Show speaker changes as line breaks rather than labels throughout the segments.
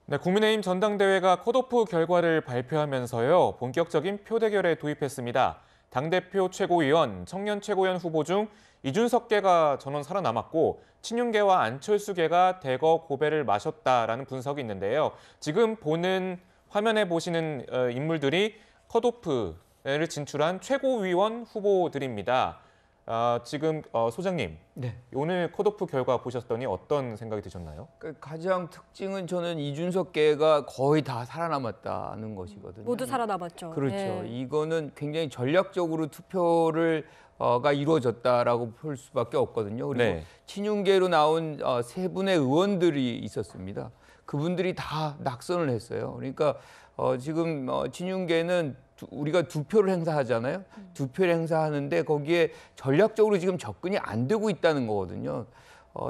네, 국민의힘 전당대회가 컷오프 결과를 발표하면서요. 본격적인 표대결에 도입했습니다. 당대표 최고위원, 청년 최고위원 후보 중 이준석계가 전원 살아남았고 친윤계와 안철수계가 대거 고배를 마셨다라는 분석이 있는데요. 지금 화면에 보시는 인물들이 컷오프를 진출한 최고위원 후보들입니다. 지금 소장님,
네.
오늘 컷오프 결과 보셨더니 어떤 생각이 드셨나요?
가장 특징은 저는 이준석계가 거의 다 살아남았다는 것이거든요.
모두 살아남았죠.
그렇죠.
네.
이거는 굉장히 전략적으로 투표를 가 이루어졌다라고 볼 수밖에 없거든요. 그리고
네.
친윤계로 나온 세 분의 의원들이 있었습니다. 그분들이 다 낙선을 했어요. 그러니까 지금 친윤계는 우리가 두 표를 행사하잖아요. 두 표를 행사하는데 거기에 전략적으로 지금 접근이 안 되고 있다는 거거든요.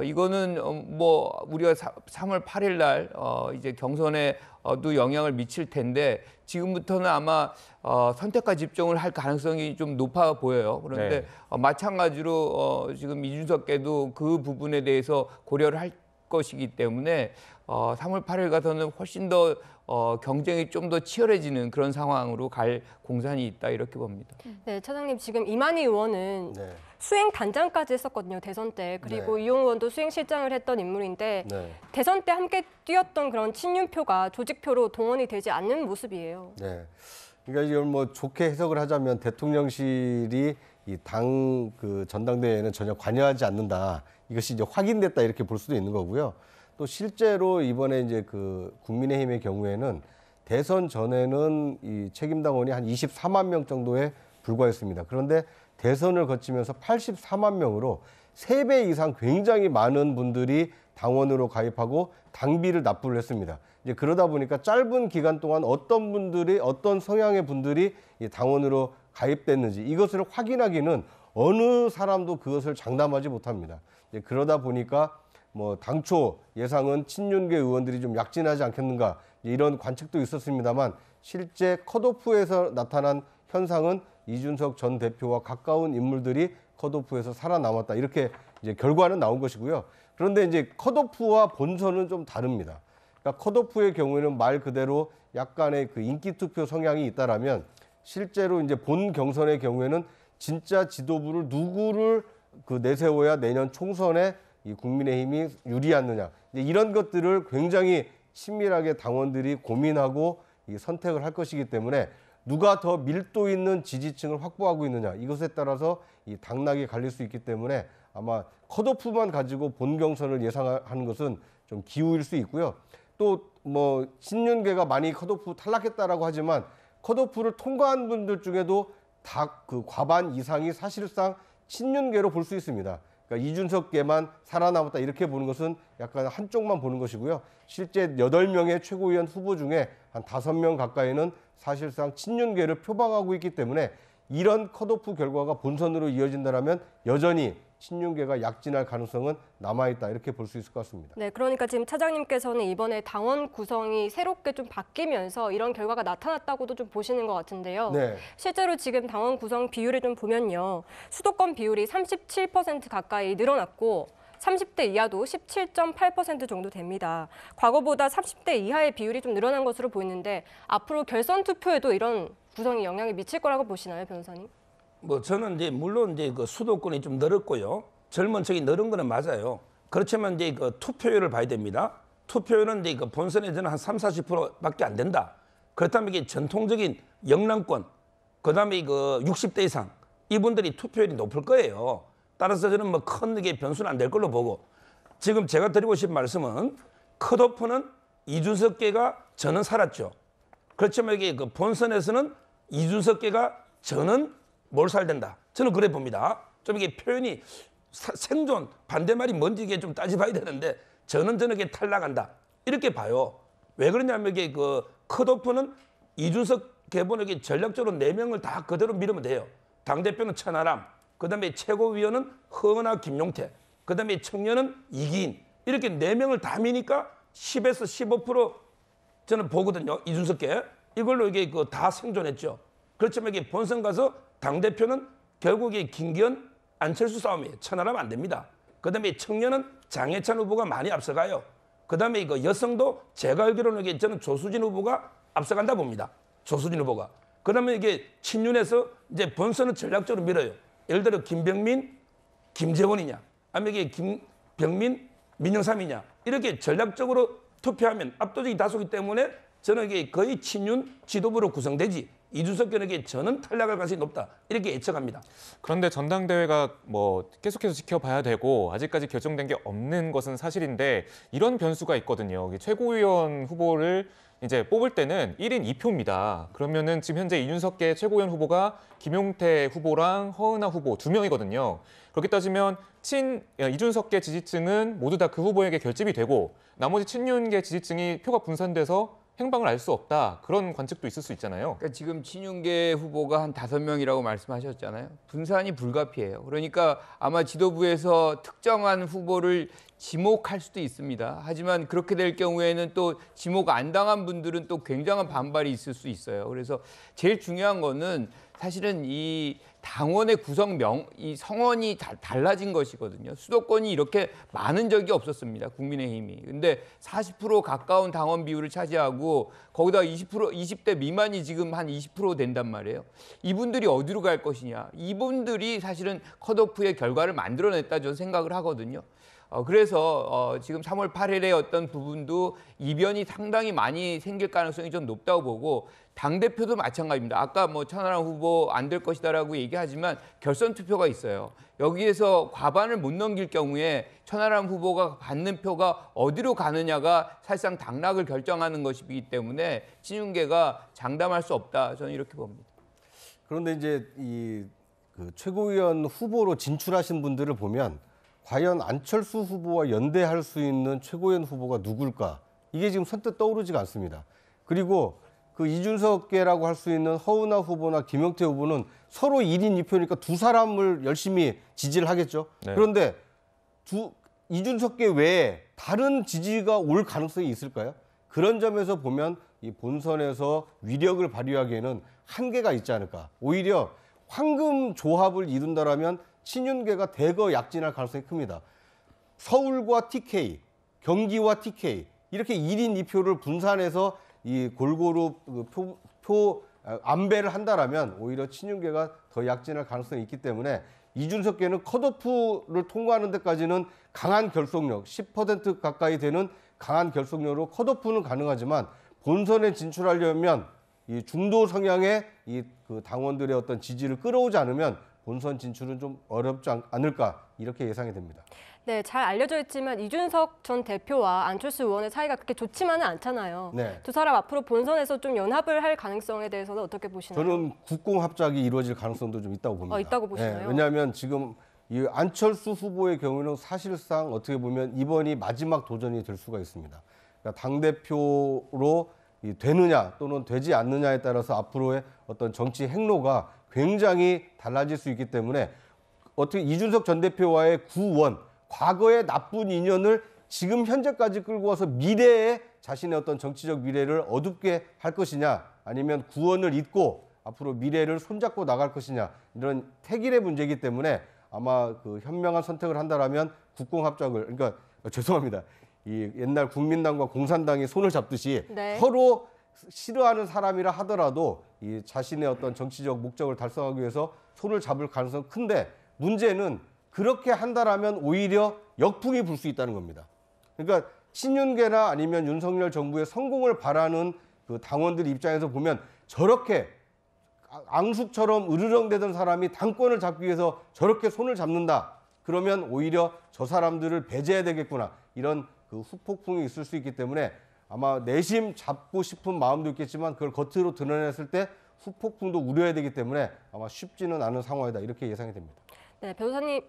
이거는 뭐 우리가 3월 8일 날 이제 경선에도 영향을 미칠 텐데 지금부터는 아마 선택과 집중을 할 가능성이 좀 높아 보여요. 그런데
네.
마찬가지로 지금 이준석계도 그 부분에 대해서 고려를 할 것이기 때문에 3월 8일 가서는 훨씬 더 경쟁이 좀 더 치열해지는 그런 상황으로 갈 공산이 있다 이렇게 봅니다.
네, 차장님 지금 이만희 의원은
네.
수행 단장까지 했었거든요, 대선 때. 그리고
네.
이용 의원도 수행실장을 했던 인물인데
네.
대선 때 함께 뛰었던 그런 친윤표가 조직표로 동원이 되지 않는 모습이에요.
네. 그러니까 이걸 뭐 좋게 해석을 하자면 대통령실이 이 당 그 전당대회에는 전혀 관여하지 않는다. 이것이 이제 확인됐다 이렇게 볼 수도 있는 거고요. 또 실제로 이번에 이제 그 국민의힘의 경우에는 대선 전에는 이 책임당원이 한 24만 명 정도에 불과했습니다. 그런데 대선을 거치면서 84만 명으로 3배 이상 굉장히 많은 분들이 당원으로 가입하고 당비를 납부를 했습니다. 이제 그러다 보니까 짧은 기간 동안 어떤 분들이 어떤 성향의 분들이 이 당원으로 가입됐는지 이것을 확인하기는 어느 사람도 그것을 장담하지 못합니다. 이제 그러다 보니까 뭐 당초 예상은 친윤계 의원들이 좀 약진하지 않겠는가 이런 관측도 있었습니다만 실제 컷오프에서 나타난 현상은 이준석 전 대표와 가까운 인물들이 컷오프에서 살아남았다 이렇게 이제 결과는 나온 것이고요. 그런데 이제 컷오프와 본선은 좀 다릅니다. 그러니까 컷오프의 경우에는 말 그대로 약간의 그 인기 투표 성향이 있다라면 실제로 이제 본 경선의 경우에는 진짜 지도부를 누구를 그 내세워야 내년 총선에 이 국민의힘이 유리하느냐 이런 것들을 굉장히 친밀하게 당원들이 고민하고 이 선택을 할 것이기 때문에 누가 더 밀도 있는 지지층을 확보하고 있느냐 이것에 따라서 이 당락이 갈릴 수 있기 때문에 아마 컷오프만 가지고 본 경선을 예상하는 것은 좀 기우일 수 있고요. 또 뭐 친윤계가 많이 컷오프 탈락했다라고 하지만 컷오프를 통과한 분들 중에도 다 그 과반 이상이 사실상 친윤계로 볼 수 있습니다. 그러니까 이준석계만 살아남았다 이렇게 보는 것은 약간 한쪽만 보는 것이고요. 실제 8명의 최고위원 후보 중에 한 5명 가까이는 사실상 친윤계를 표방하고 있기 때문에 이런 컷오프 결과가 본선으로 이어진다면 여전히 친윤계가 약진할 가능성은 남아있다 이렇게 볼 수 있을 것 같습니다.
네, 그러니까 지금 차장님께서는 이번에 당원 구성이 새롭게 좀 바뀌면서 이런 결과가 나타났다고도 좀 보시는 것 같은데요.
네.
실제로 지금 당원 구성 비율을 좀 보면요. 수도권 비율이 37% 가까이 늘어났고 30대 이하도 17.8% 정도 됩니다. 과거보다 30대 이하의 비율이 좀 늘어난 것으로 보이는데 앞으로 결선 투표에도 이런 구성이 영향이 미칠 거라고 보시나요, 변호사님?
뭐 저는 이제 물론 이제 그 수도권이 좀 늘었고요. 젊은 층이 늘은 거는 맞아요. 그렇지만 이제 그 투표율을 봐야 됩니다. 투표율은 이제 그 본선에서는 한 30~40%밖에 안 된다. 그렇다면 이게 전통적인 영남권, 그다음에 그 60대 이상 이분들이 투표율이 높을 거예요. 따라서 저는 뭐 큰 게 변수는 안 될 걸로 보고 지금 제가 드리고 싶은 말씀은 컷오프는 이준석계가 저는 살았죠. 그렇지만 이게 그 본선에서는 이준석계가 저는 몰살된다. 저는 그래 봅니다. 좀 이게 표현이 생존 반대말이 뭔지 이게 좀 따져봐야 되는데 저는 저녁에 탈락한다 이렇게 봐요. 왜 그러냐면 이게 그 컷오프는 이준석 계본에게 전략적으로 4명을 다 그대로 밀으면 돼요. 당 대표는 천하람, 그다음에 최고위원은 허은하, 김용태, 그다음에 청년은 이기인 이렇게 4명을 다 미니까 10에서 15% 저는 보거든요. 이준석계 이걸로 이게 그 다 생존했죠. 그렇지만 이게 본선 가서 당 대표는 결국에 김기현 안철수 싸움이에요. 천하라면 안 됩니다. 그다음에 청년은 장해찬 후보가 많이 앞서가요. 그다음에 이거 여성도 제가 알기로는 이게 저는 조수진 후보가 앞서간다 봅니다. 조수진 후보가. 그다음에 이게 친윤에서 이제 본선은 전략적으로 밀어요. 예를 들어 김병민, 김재원이냐, 아니면 이게 김병민, 민영삼이냐 이렇게 전략적으로 투표하면 압도적인 다수기 때문에 저는 이게 거의 친윤 지도부로 구성되지 이준석에게 저는 탈락할 가능성이 높다 이렇게 예측합니다.
그런데 전당대회가 뭐 계속해서 지켜봐야 되고 아직까지 결정된 게 없는 것은 사실인데 이런 변수가 있거든요. 최고위원 후보를 이제 뽑을 때는 1인 2표입니다. 그러면은 지금 현재 이준석계 최고위원 후보가 김용태 후보랑 허은하 후보 2명이거든요. 그렇게 따지면 이준석계 지지층은 모두 다 그 후보에게 결집이 되고 나머지 친윤계 지지층이 표가 분산돼서 행방을 알 수 없다. 그런 관측도 있을 수 있잖아요.
그러니까 지금 친윤계 후보가 한 5명이라고 말씀하셨잖아요. 분산이 불가피해요. 그러니까 아마 지도부에서 특정한 후보를 지목할 수도 있습니다. 하지만 그렇게 될 경우에는 또 지목 안 당한 분들은 또 굉장한 반발이 있을 수 있어요. 그래서 제일 중요한 거는 사실은 이 당원의 이 성원이 달라진 것이거든요. 수도권이 이렇게 많은 적이 없었습니다. 국민의힘이. 근데 40% 가까운 당원 비율을 차지하고 거기다 20대 미만이 지금 한 20% 된단 말이에요. 이분들이 어디로 갈 것이냐. 이분들이 사실은 컷오프의 결과를 만들어냈다 저는 생각을 하거든요. 그래서 지금 3월 8일에 어떤 부분도 이변이 상당히 많이 생길 가능성이 좀 높다고 보고 당대표도 마찬가지입니다. 아까 뭐 천하람 후보 안 될 것이다라고 얘기하지만 결선 투표가 있어요. 여기에서 과반을 못 넘길 경우에 천하람 후보가 받는 표가 어디로 가느냐가 사실상 당락을 결정하는 것이기 때문에 친윤계가 장담할 수 없다. 저는 이렇게 봅니다.
그런데 이제 그 최고위원 후보로 진출하신 분들을 보면 과연 안철수 후보와 연대할 수 있는 최고위원 후보가 누굴까? 이게 지금 선뜻 떠오르지가 않습니다. 그리고 그 이준석계라고 할 수 있는 허은하 후보나 김용태 후보는 서로 1인 2표니까 두 사람을 열심히 지지를 하겠죠.
네.
그런데 이준석계 외에 다른 지지가 올 가능성이 있을까요? 그런 점에서 보면 이 본선에서 위력을 발휘하기에는 한계가 있지 않을까. 오히려 황금 조합을 이룬다라면 친윤계가 대거 약진할 가능성이 큽니다. 서울과 TK, 경기와 TK 이렇게 1인 2표를 분산해서 이 골고루 안배를 한다라면 오히려 친윤계가 더 약진할 가능성이 있기 때문에 이준석계는 컷오프를 통과하는 데까지는 강한 결속력, 10% 가까이 되는 강한 결속력으로 컷오프는 가능하지만 본선에 진출하려면 이 중도 성향의 그 당원들의 어떤 지지를 끌어오지 않으면 본선 진출은 좀 어렵지 않을까 이렇게 예상이 됩니다.
네, 잘 알려져 있지만 이준석 전 대표와 안철수 의원의 사이가 그렇게 좋지만은 않잖아요.
네.
두 사람 앞으로 본선에서 좀 연합을 할 가능성에 대해서는 어떻게 보시나요?
저는 국공합작이 이루어질 가능성도 좀 있다고 봅니다.
있다고 보시나요?
네, 왜냐하면 지금 이 안철수 후보의 경우는 사실상 어떻게 보면 이번이 마지막 도전이 될 수가 있습니다. 그러니까 당대표로 되느냐 또는 되지 않느냐에 따라서 앞으로의 어떤 정치 행로가 굉장히 달라질 수 있기 때문에 어떻게 이준석 전 대표와의 구원, 과거의 나쁜 인연을 지금 현재까지 끌고 와서 미래에 자신의 어떤 정치적 미래를 어둡게 할 것이냐 아니면 구원을 잇고 앞으로 미래를 손잡고 나갈 것이냐 이런 택일의 문제이기 때문에 아마 그 현명한 선택을 한다라면 국공합작을 그러니까 죄송합니다. 이 옛날 국민당과 공산당이 손을 잡듯이
네.
서로 싫어하는 사람이라 하더라도 이 자신의 어떤 정치적 목적을 달성하기 위해서 손을 잡을 가능성은 큰데 문제는 그렇게 한다라면 오히려 역풍이 불 수 있다는 겁니다. 그러니까 친윤계나 아니면 윤석열 정부의 성공을 바라는 그 당원들 입장에서 보면 저렇게 앙숙처럼 으르렁대던 사람이 당권을 잡기 위해서 저렇게 손을 잡는다. 그러면 오히려 저 사람들을 배제해야 되겠구나. 이런 그 후폭풍이 있을 수 있기 때문에 아마 내심 잡고 싶은 마음도 있겠지만 그걸 겉으로 드러냈을 때 후폭풍도 우려해야 되기 때문에 아마 쉽지는 않은 상황이다. 이렇게 예상이 됩니다.
네, 변호사님.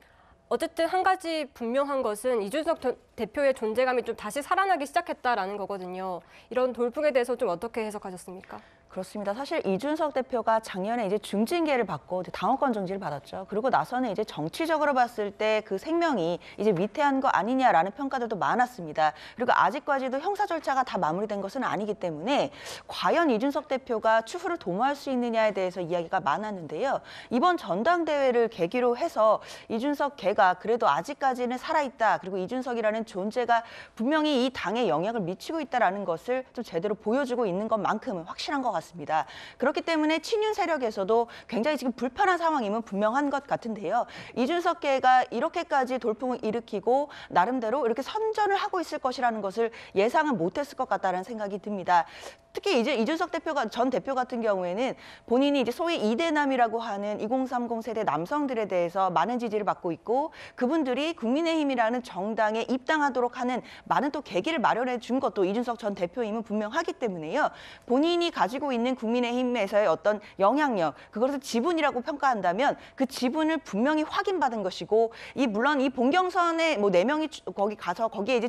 어쨌든 한 가지 분명한 것은 이준석 대표의 존재감이 좀 다시 살아나기 시작했다라는 거거든요. 이런 돌풍에 대해서 좀 어떻게 해석하셨습니까?
그렇습니다. 사실 이준석 대표가 작년에 이제 중징계를 받고 당원권 정지를 받았죠. 그리고 나서는 이제 정치적으로 봤을 때 그 생명이 이제 위태한 거 아니냐라는 평가들도 많았습니다. 그리고 아직까지도 형사 절차가 다 마무리된 것은 아니기 때문에 과연 이준석 대표가 추후를 도모할 수 있느냐에 대해서 이야기가 많았는데요. 이번 전당대회를 계기로 해서 이준석 개가 그래도 아직까지는 살아있다. 그리고 이준석이라는 존재가 분명히 이 당에 영향을 미치고 있다는 것을 좀 제대로 보여주고 있는 것만큼은 확실한 것 같습니다. 그렇기 때문에 친윤 세력에서도 굉장히 지금 불편한 상황임은 분명한 것 같은데요. 이준석계가 이렇게까지 돌풍을 일으키고 나름대로 이렇게 선전을 하고 있을 것이라는 것을 예상은 못했을 것 같다는 생각이 듭니다. 특히 이제 이준석 전 대표 같은 경우에는 본인이 이제 소위 이대남이라고 하는 2030 세대 남성들에 대해서 많은 지지를 받고 있고 그분들이 국민의힘이라는 정당에 입당하도록 하는 많은 또 계기를 마련해 준 것도 이준석 전 대표임은 분명하기 때문에요. 본인이 가지고 있는 국민의힘에서의 어떤 영향력, 그것을 지분이라고 평가한다면 그 지분을 분명히 확인받은 것이고 물론 이 본경선에 뭐 4명이 거기 가서 거기에 이제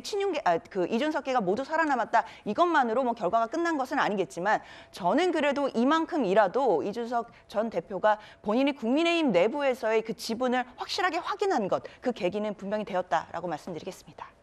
이준석계가 모두 살아남았다. 이것만으로 뭐 결과가 끝난 것은 아니겠지만 저는 그래도 이만큼이라도 이준석 전 대표가 본인이 국민의힘 내부에서의 그 지분을 확실하게 확인한 것, 그 계기는 분명히 되었다라고 말씀드리겠습니다.